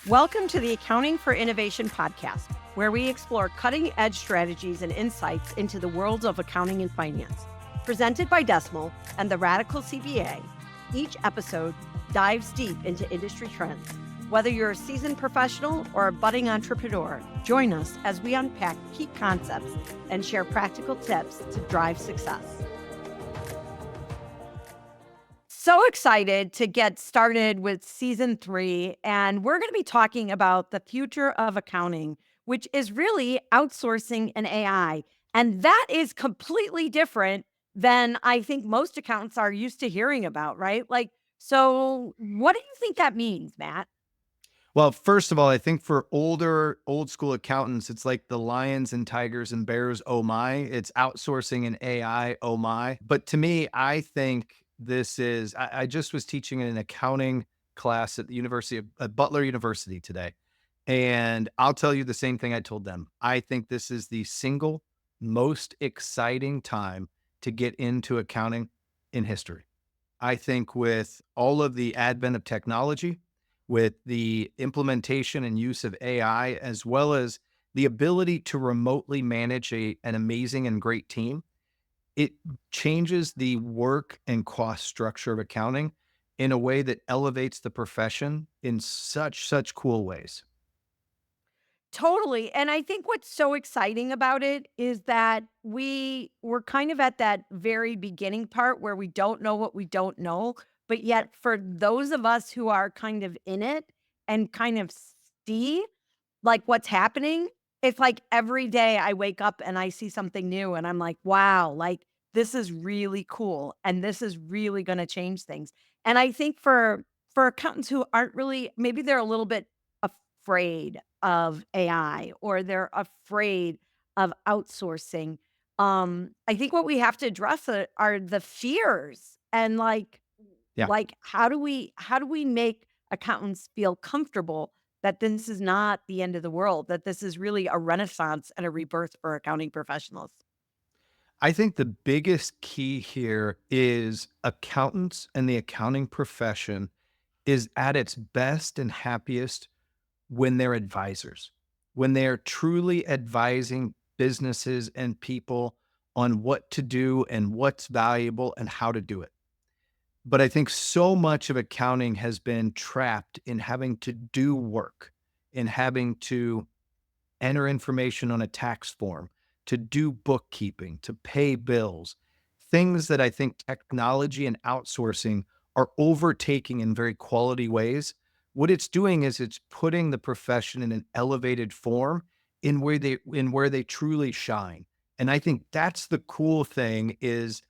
Welcome to the Accounting for Innovation podcast, where we explore cutting-edge strategies and insights into the worlds of accounting and finance. Presented by Decimal and the Radical CPA, each episode dives deep into industry trends. Whether you're a seasoned professional or a budding entrepreneur, join us as we unpack key concepts and share practical tips to drive success. So excited to get started with season 3, and we're going to be talking about the future of accounting, which is really outsourcing and AI. And that is completely different than I think most accountants are used to hearing about, right? So what do you think that means, Matt? Well, first of all, I think for old school accountants, it's like the lions and tigers and bears, oh my. It's outsourcing and AI, oh my. But to me, I think I just was teaching in an accounting class at the at Butler University today. And I'll tell you the same thing I told them. I think this is the single most exciting time to get into accounting in history. I think with all of the advent of technology, with the implementation and use of AI, as well as the ability to remotely manage an amazing and great team, it changes the work and cost structure of accounting in a way that elevates the profession in such cool ways. Totally. And I think what's so exciting about it is that we're kind of at that very beginning part where we don't know what we don't know. But yet, for those of us who are kind of in it and kind of see like what's happening, it's like every day I wake up and I see something new and I'm like, wow, like this is really cool. And this is really going to change things. And I think for accountants who aren't really, maybe they're a little bit afraid of AI or they're afraid of outsourcing. I think what we have to address are the fears and Yeah. how do we make accountants feel comfortable that this is not the end of the world, that this is really a renaissance and a rebirth for accounting professionals. I think the biggest key here is accountants and the accounting profession is at its best and happiest when they're advisors, when they're truly advising businesses and people on what to do and what's valuable and how to do it. But I think so much of accounting has been trapped in having to do work, in having to enter information on a tax form, to do bookkeeping, to pay bills, things that I think technology and outsourcing are overtaking in very quality ways. What it's doing is it's putting the profession in an elevated form in where they truly shine. And I think that's the cool thing is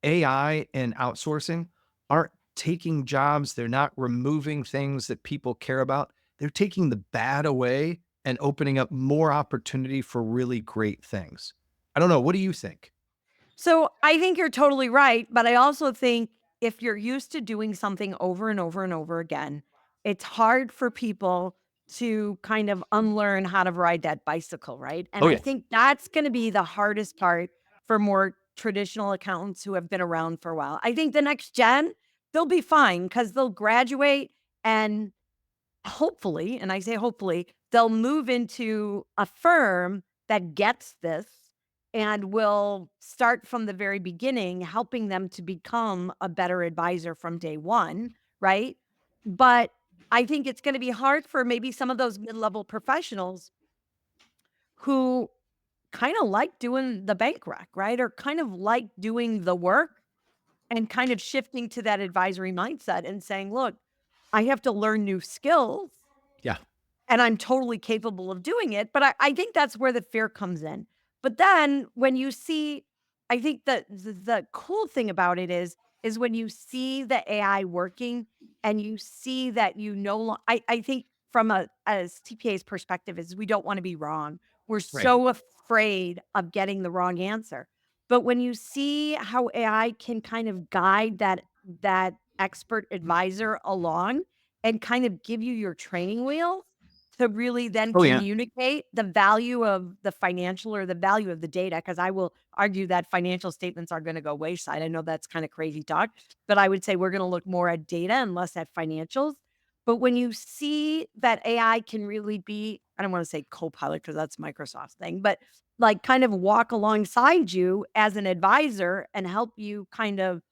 AI and outsourcing aren't taking jobs. They're not removing things that people care about. They're taking the bad away and opening up more opportunity for really great things. I don't know. What do you think? So I think you're totally right. But I also think if you're used to doing something over and over and over again, it's hard for people to kind of unlearn how to ride that bicycle, right? And Oh, I yeah. think that's going to be the hardest part for more traditional accountants who have been around for a while. I think the next gen, they'll be fine because they'll graduate and hopefully, and I say hopefully, they'll move into a firm that gets this and will start from the very beginning, helping them to become a better advisor from day one, right? But I think it's going to be hard for maybe some of those mid-level professionals who kind of like doing the bank rec, right? Or kind of like doing the work and kind of shifting to that advisory mindset and saying, look, I have to learn new skills Yeah. and I'm totally capable of doing it. But I think that's where the fear comes in. But then when you see, I think that the cool thing about it is when you see the AI working and you see that I think from a CPA's perspective is we don't want to be wrong. We're Right. so afraid of getting the wrong answer. But when you see how AI can kind of guide that expert advisor along and kind of give you your training wheels to really then Oh, yeah. communicate the value of the financial or the value of the data, because I will argue that financial statements are gonna go wayside. I know that's kinda crazy talk, but I would say we're gonna look more at data and less at financials. But when you see that AI can really be, I don't want to say co-pilot because that's Microsoft's thing, but like kind of walk alongside you as an advisor and help you kind of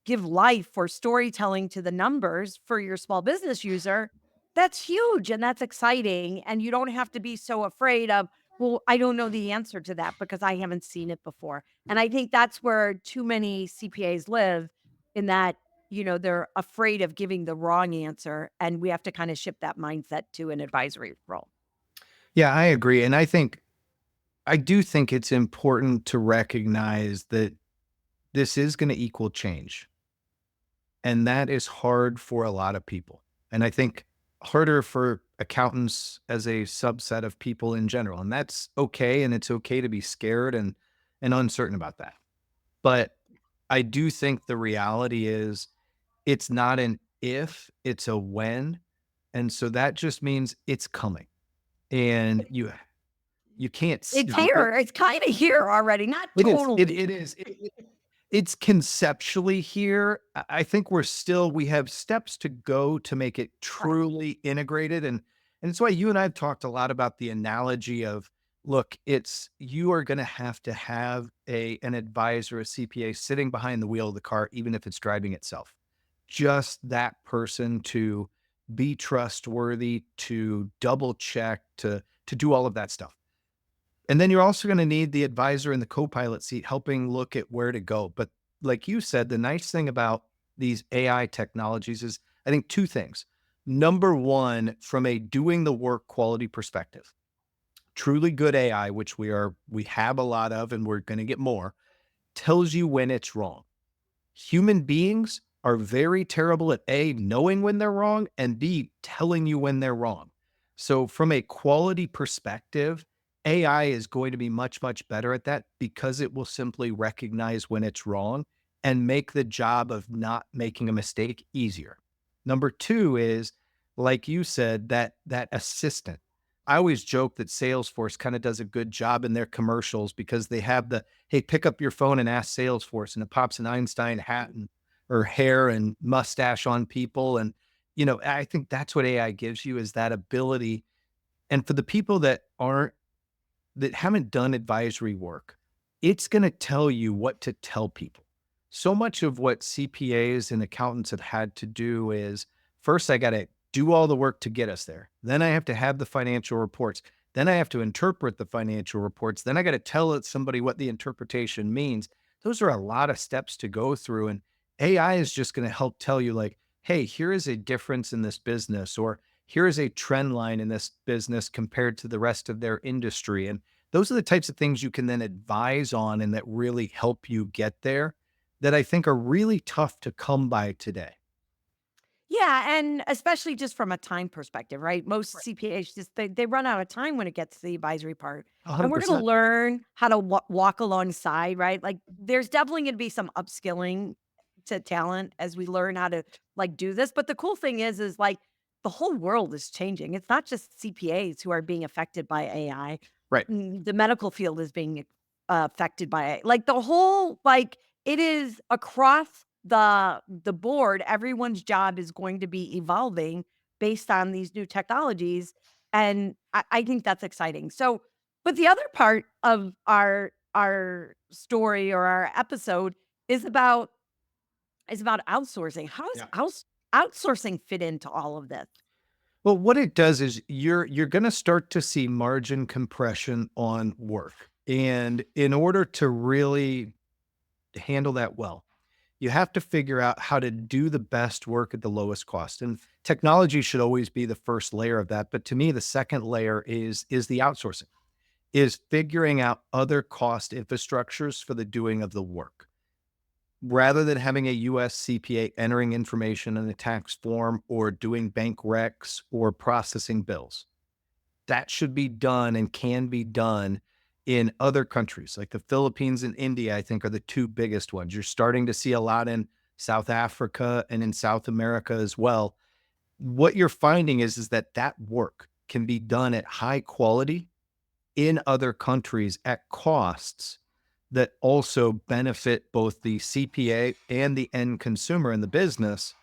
give life or storytelling to the numbers for your small business user, that's huge and that's exciting. And you don't have to be so afraid of, well, I don't know the answer to that because I haven't seen it before. And I think that's where too many CPAs live in that, they're afraid of giving the wrong answer. And we have to kind of shift that mindset to an advisory role. Yeah, I agree. And I do think it's important to recognize that this is going to equal change. And that is hard for a lot of people. And I think harder for accountants as a subset of people in general. And that's okay. And it's okay to be scared and uncertain about that. But I do think the reality is it's not an if, it's a when. And so that just means it's coming. And you can't, It's here. It's kind of here already. Not it is. totally. It is. It's conceptually here. I think we have steps to go to make it Right. truly integrated. And it's why you and I have talked a lot about the analogy of, look, it's you are going to have an advisor, a CPA sitting behind the wheel of the car, even if it's driving itself. Just that person to be trustworthy, to double check, to do all of that stuff. And then you're also going to need the advisor in the co-pilot seat helping look at where to go. But like you said, the nice thing about these AI technologies is I think two things. Number one, from a doing the work quality perspective, truly good AI, which we have a lot of and we're going to get more, tells you when it's wrong. Human beings are very terrible at A, knowing when they're wrong, and B, telling you when they're wrong. So, from a quality perspective, AI is going to be much, much better at that because it will simply recognize when it's wrong and make the job of not making a mistake easier. Number two is, like you said, that assistant. I always joke that Salesforce kind of does a good job in their commercials because they have the, hey, pick up your phone and ask Salesforce, and it pops an Einstein hat and or hair and mustache on people. And, I think that's what AI gives you is that ability. And for the people that haven't done advisory work, it's going to tell you what to tell people. So much of what CPAs and accountants have had to do is first, I got to do all the work to get us there. Then I have to have the financial reports. Then I have to interpret the financial reports. Then I got to tell somebody what the interpretation means. Those are a lot of steps to go through. And AI is just going to help tell you, like, hey, here is a difference in this business, or here is a trend line in this business compared to the rest of their industry. And those are the types of things you can then advise on and that really help you get there that I think are really tough to come by today. Yeah, and especially just from a time perspective, right? Most Right. CPAs just they run out of time when it gets to the advisory part. And we're going to 100%. learn how to walk alongside, right? Like there's definitely going to be some upskilling to talent as we learn how to like do this, but the cool thing is like the whole world is changing. It's not just CPAs who are being affected by AI. Right. The medical field is being affected by it. Like the whole like it is across the board, everyone's job is going to be evolving based on these new technologies, and I think that's exciting. So, but the other part of our story or our episode is about outsourcing. How does Yeah. outsourcing fit into all of this? Well, what it does is you're going to start to see margin compression on work. And in order to really handle that well, you have to figure out how to do the best work at the lowest cost. And technology should always be the first layer of that. But to me, the second layer is the outsourcing, is figuring out other cost infrastructures for the doing of the work. Rather than having a US CPA entering information in a tax form or doing bank recs or processing bills, that should be done and can be done in other countries like the Philippines and India. I think are the two biggest ones. You're starting to see a lot in South Africa and in South America as well. What you're finding is that work can be done at high quality in other countries at costs that also benefit both the CPA and the end consumer in the business.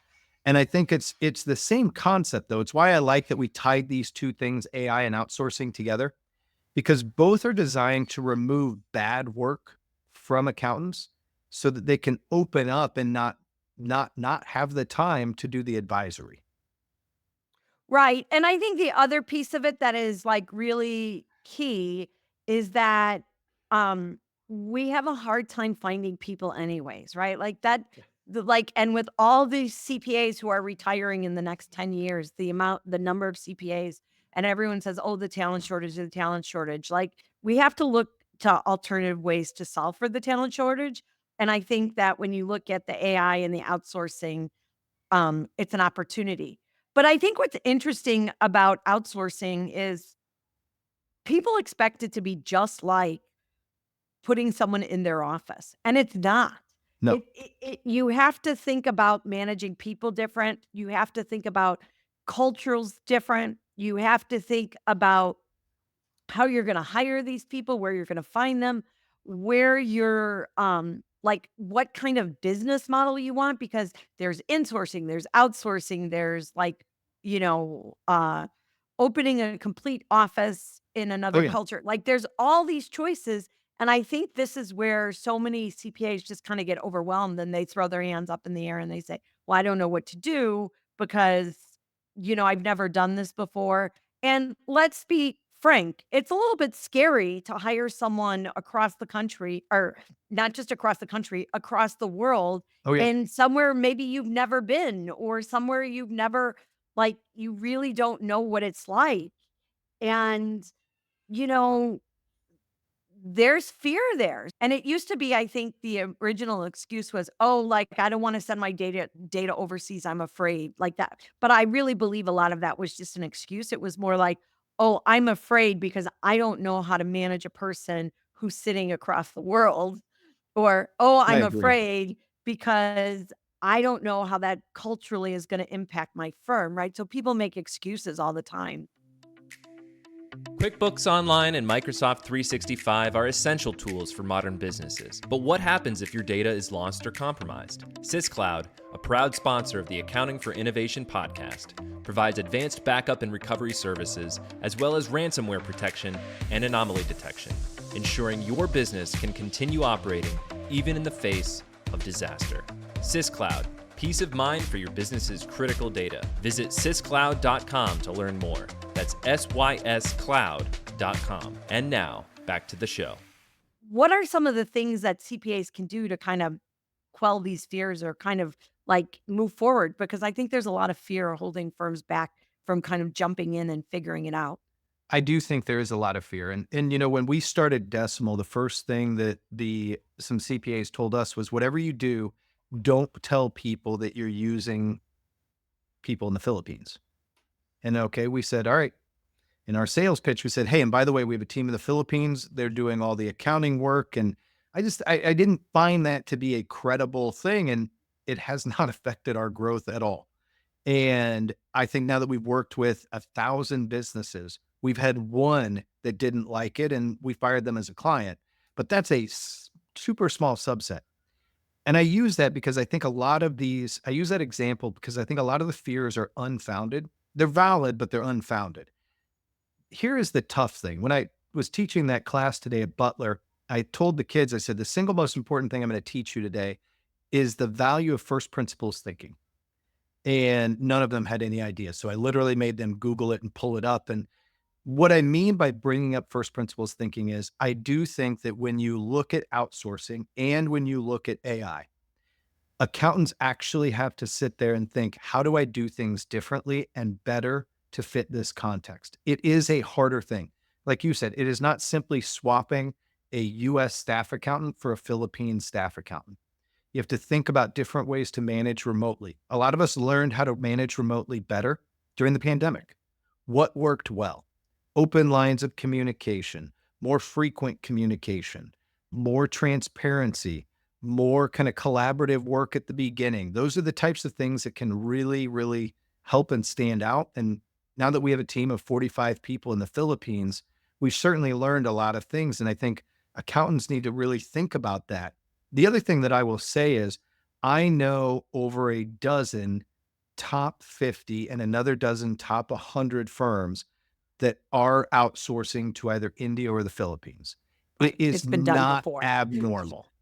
And I think it's the same concept though. It's why I like that we tied these two things, AI and outsourcing together, because both are designed to remove bad work from accountants so that they can open up and not have the time to do the advisory. Right, and I think the other piece of it that is, like, really key is that, um, we have a hard time finding people anyways, right? Like, and with all these CPAs who are retiring in the next 10 years, the number of CPAs, and everyone says, "Oh, the talent shortage." Like, we have to look to alternative ways to solve for the talent shortage, and I think that when you look at the AI and the outsourcing, it's an opportunity. But I think what's interesting about outsourcing is people expect it to be just like putting someone in their office, and it's not. No. You have to think about managing people different. You have to think about cultures different. You have to think about how you're gonna hire these people, where you're gonna find them, where you're, like, what kind of business model you want, because there's insourcing, there's outsourcing, there's, like, you know, opening a complete office in Oh another yeah. culture. Like, there's all these choices, and I think this is where so many CPAs just kinda get overwhelmed, and they throw their hands up in the air, and they say, "Well, I don't know what to do because, I've never done this before." And let's be frank, it's a little bit scary to hire someone across the country, or not just across the country, across the world, Oh yeah. and somewhere maybe you've never been, or somewhere you've never, like, you really don't know what it's like. And, you know, there's fear there. And it used to be, I think the original excuse was, "Oh, like, I don't wanna send my data overseas, I'm afraid," like that. But I really believe a lot of that was just an excuse. It was more like, "Oh, I'm afraid because I don't know how to manage a person who's sitting across the world," or, "Oh, I I'm agree. afraid because I don't know how that culturally is gonna impact my firm," right? So people make excuses all the time. QuickBooks Online and Microsoft 365 are essential tools for modern businesses. But what happens if your data is lost or compromised? SysCloud, a proud sponsor of the Accounting for Innovation podcast, provides advanced backup and recovery services, as well as ransomware protection and anomaly detection, ensuring your business can continue operating even in the face of disaster. SysCloud, peace of mind for your business's critical data. Visit syscloud.com to learn more. That's syscloud.com. And now, back to the show. What are some of the things that CPAs can do to kind of quell these fears, or kind of, like, move forward? Because I think there's a lot of fear holding firms back from kind of jumping in and figuring it out. I do think there is a lot of fear. And when we started Decimal, the first thing that the some CPAs told us was whatever you do, don't tell people that you're using people in the Philippines. And okay, we said, all right. In our sales pitch, we said, hey, and by the way, we have a team in the Philippines. They're doing all the accounting work. And I didn't find that to be a credible thing. And it has not affected our growth at all. And I think now that we've worked with 1,000 businesses, we've had one that didn't like it and we fired them as a client. But that's a super small subset. And I use that because I think I use that example because I think a lot of the fears are unfounded. They're valid, but they're unfounded. Here is the tough thing. When I was teaching that class today at Butler, I told the kids, I said, the single most important thing I'm going to teach you today is the value of first principles thinking. And none of them had any idea. So I literally made them Google it and pull it up. And what I mean by bringing up first principles thinking is I do think that when you look at outsourcing and when you look at AI, accountants actually have to sit there and think, how do I do things differently and better to fit this context? It is a harder thing. Like you said, it is not simply swapping a US staff accountant for a Philippine staff accountant. You have to think about different ways to manage remotely. A lot of us learned how to manage remotely better during the pandemic. What worked well? Open lines of communication, more frequent communication, more transparency, more kind of collaborative work at the beginning. Those are the types of things that can really, really help and stand out. And now that we have a team of 45 people in the Philippines, we've certainly learned a lot of things. And I think accountants need to really think about that. The other thing that I will say is I know over a dozen top 50 and another dozen top 100 firms that are outsourcing to either India or the Philippines. It is It's been done not before. abnormal.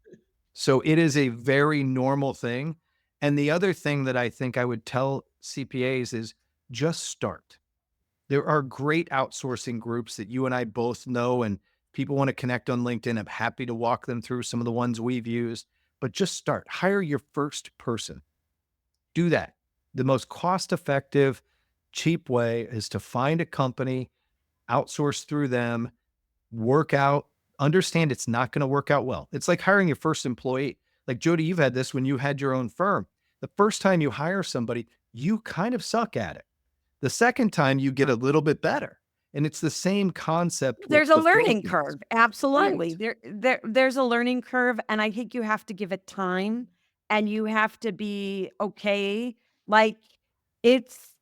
So it is a very normal thing. And the other thing that I think I would tell CPAs is just start. There are great outsourcing groups that you and I both know, and people want to connect on LinkedIn. I'm happy to walk them through some of the ones we've used, but just start. Hire your first person. Do that. The most cost effective, cheap way is to find a company, outsource through them, work out, understand it's not going to work out well. It's like hiring your first employee. Like Jody, you've had this when you had your own firm. The first time you hire somebody, you kind of suck at it. The second time you get a little bit better. And it's the same concept with There's a the learning Philippines. curve. Absolutely. Right. There's a learning curve. And I think you have to give it time and you have to be okay. Like it's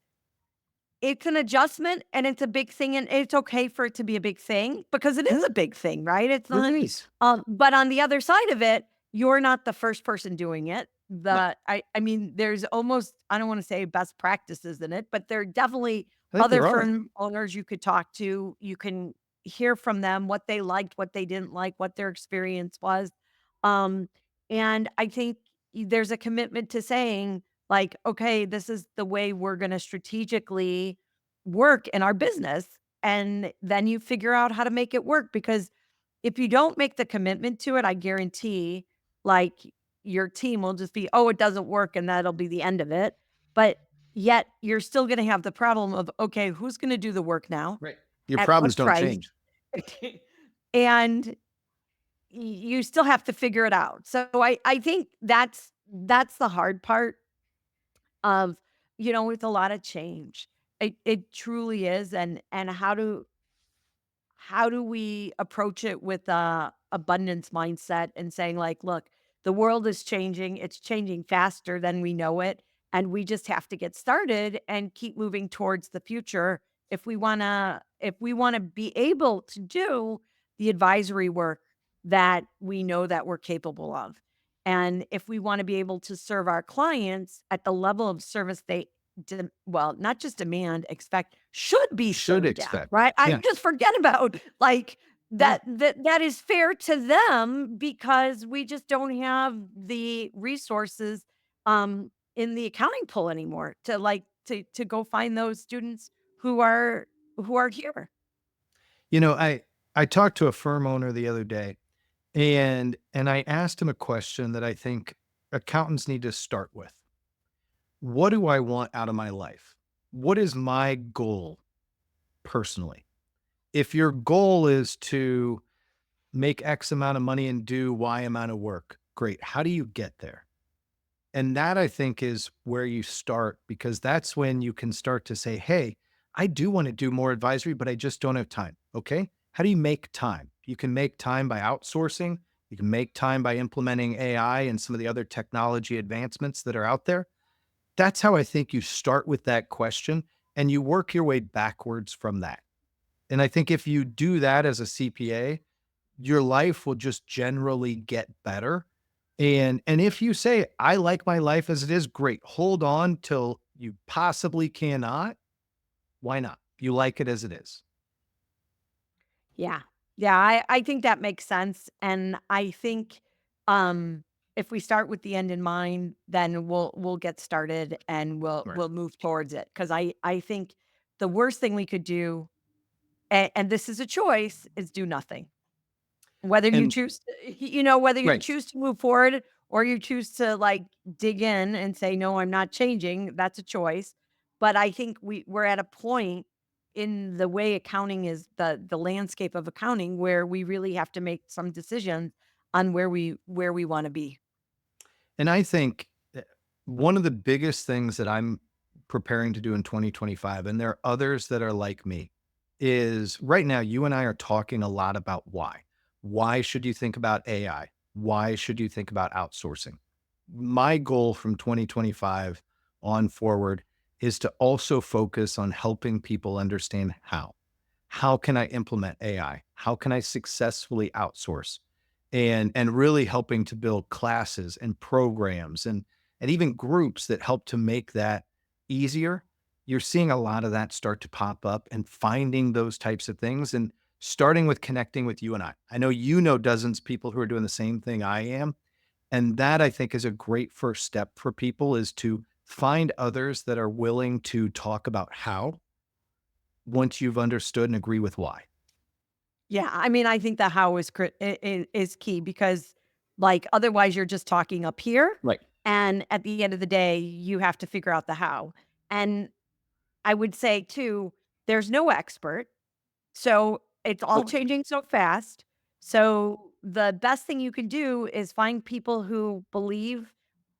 it's an adjustment and it's a big thing and it's okay for it to be a big thing because it is a big thing, right? It's It not is. but on the other side of it, you're not the first person doing it. No, I mean, there's almost I don't want to say best practices in it, but there are definitely I think other there are. firm owners you could talk to. You can hear from them what they liked, what they didn't like, what their experience was. Um, and I think there's a commitment to saying, like, okay, this is the way we're going to strategically work in our business. And then you figure out how to make it work because if you don't make the commitment to it, I guarantee like your team will just be, oh, it doesn't work. And that'll be the end of it. But yet you're still going to have the problem of, okay, who's going to do the work now? Right. Your At problems what don't price? change. And you still have to figure it out. So I think that's the hard part of, with a lot of change. It truly is. And how do we approach it with a abundance mindset and saying like, look, the world is changing. It's changing faster than we know it. And we just have to get started and keep moving towards the future if we want to be able to do the advisory work that we know that we're capable of. And if we want to be able to serve our clients at the level of service they well, not just demand, expect, should be Should served at, expect. right? I Yeah. just forget about like Yeah. that is fair to them because we just don't have the resources in the accounting pool anymore to to go find those students who are here. I talked to a firm owner the other day and I asked him a question that I think accountants need to start with. What do I want out of my life? What is my goal personally? If your goal is to make X amount of money and do Y amount of work, great. How do you get there? And that I think is where you start because that's when you can start to say, hey, I do want to do more advisory, but I just don't have time. Okay. How do you make time? You can make time by outsourcing. You can make time by implementing AI and some of the other technology advancements that are out there. That's how I think you start with that question and you work your way backwards from that. And I think if you do that as a CPA, your life will just generally get better. And if you say, I like my life as it is, great. Hold on till you possibly cannot. Why not? You like it as it is. Yeah. Yeah, I think that makes sense, and I think, um, if we start with the end in mind, then we'll get started and we'll Right. we'll move towards it. Because I think the worst thing we could do, and this is a choice, is do nothing. Whether you And choose to whether you right. choose to move forward or you choose to, like, dig in and say, "No, I'm not changing," that's a choice. But I think we're at a point in the way accounting is the landscape of accounting where we really have to make some decisions on where we wanna be. And I think one of the biggest things that I'm preparing to do in 2025, and there are others that are like me, is right now you and I are talking a lot about why. Why should you think about AI? Why should you think about outsourcing? My goal from 2025 on forward is to also focus on helping people understand how. How can I implement AI? How can I successfully outsource? And really helping to build classes and programs and even groups that help to make that easier, you're seeing a lot of that start to pop up and finding those types of things and starting with connecting with you and I. I know you know dozens of people who are doing the same thing I am. And that I think is a great first step for people is to find others that are willing to talk about how once you've understood and agree with why. Yeah, I mean, I think the how is key because, like, otherwise you're just talking up here, Right. and at the end of the day, you have to figure out the how. And I would say too, there's no expert, so it's all Nope. changing so fast. So the best thing you can do is find people who believe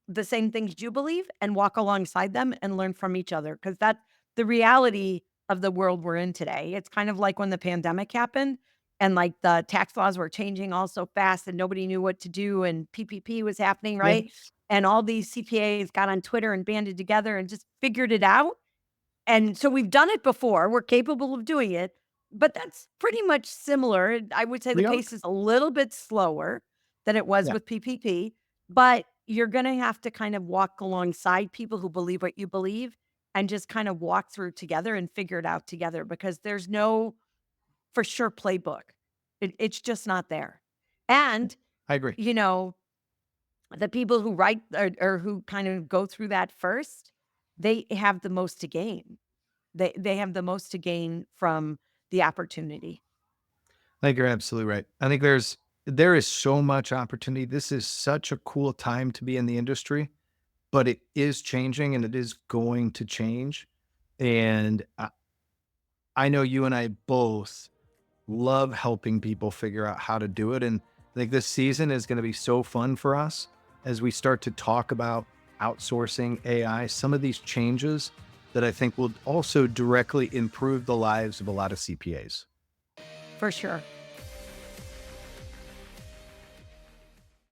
the same things you believe and walk alongside them and learn from each other because that's the reality of the world we're in today. It's kind of like when the pandemic happened and like the tax laws were changing all so fast and nobody knew what to do and PPP was happening, Yeah. right? And all these CPAs got on Twitter and banded together and just figured it out and so we've done it before, we're capable of doing it, but that's pretty much similar. I would say the We are. pace is a little bit slower than it was Yeah, with PPP, but you're gonna have to kind of walk alongside people who believe what you believe and just kind of walk through together and figure it out together because there's no for sure playbook. It's just not there. And, I agree. you know, the people who write or who kind of go through that first, they have the most to gain. They have the most to gain from the opportunity. I think you're absolutely right. I think there is so much opportunity. This is such a cool time to be in the industry, but it is changing and it is going to change. And I know you and I both love helping people figure out how to do it. And I think this season is going to be so fun for us as we start to talk about outsourcing AI, some of these changes that I think will also directly improve the lives of a lot of CPAs. For sure.